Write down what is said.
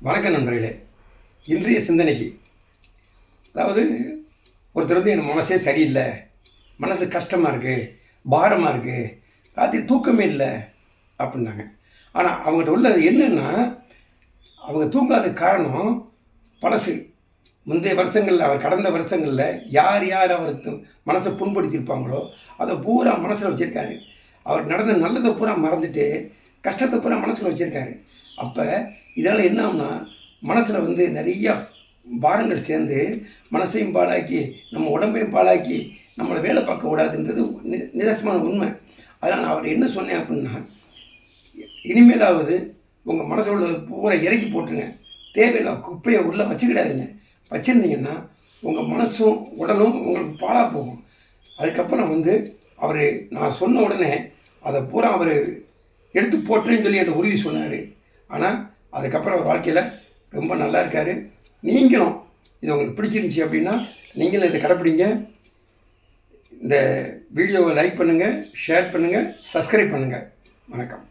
வணக்கம் நண்பர்களே. இன்றைய சிந்தனைக்கு அதாவது ஒருத்தர் வந்து என் மனசே சரியில்லை, மனசு கஷ்டமாக இருக்குது, பாரமாக இருக்குது, ராத்திரி தூக்கமே இல்லை அப்படின்னாங்க. ஆனால் அவங்ககிட்ட உள்ளது என்னென்னா, அவங்க தூங்காத காரணம் பழசு. முந்தைய வருஷங்களில், அவர் கடந்த வருஷங்களில் யார் யார் அவருக்கு மனசை புண்படுத்தியிருப்பாங்களோ அதை பூரா மனசில் வச்சுருக்காரு. அவர் நடந்த நல்லதை பூரா மறந்துட்டு கஷ்டத்தை பூரா மனசில் வச்சுருக்காரு. அப்போ இதனால் என்ன ஆகும்னா, மனசில் வந்து நிறையா பாரங்கள் சேர்ந்து மனசையும் பாழாக்கி நம்ம உடம்பையும் பாழாக்கி நம்மளை வேலை பார்க்க கூடாதுன்றது நிதர்சனமான உண்மை. அதனால் அவர் என்ன சொன்னேன் அப்படின்னா, இனிமேலாவது உங்கள் மனசில் உள்ள பூரா இறக்கி போட்டுருங்க, தேவையில்லை குப்பையை உள்ளே வச்சுக்கிடாதீங்க. வச்சுருந்தீங்கன்னா உங்கள் மனசும் உடலும் உங்களுக்கு பாழாக போகும். அதுக்கப்புறம் வந்து அவர் நான் சொன்ன உடனே அதை பூரா அவர் எடுத்து போட்டுன்னு சொல்லி என்கிட்ட உறுதி சொன்னார். ஆனால் அதுக்கப்புறம் அவர் வாழ்க்கையில் ரொம்ப நல்லா இருக்கார். நீங்களும் இது உங்களுக்கு பிடிச்சிருந்துச்சி அப்படின்னா நீங்களும் இதை கடைப்பிடிங்க. இந்த வீடியோவை லைக் பண்ணுங்கள், ஷேர் பண்ணுங்கள், சப்ஸ்கிரைப் பண்ணுங்கள். வணக்கம்.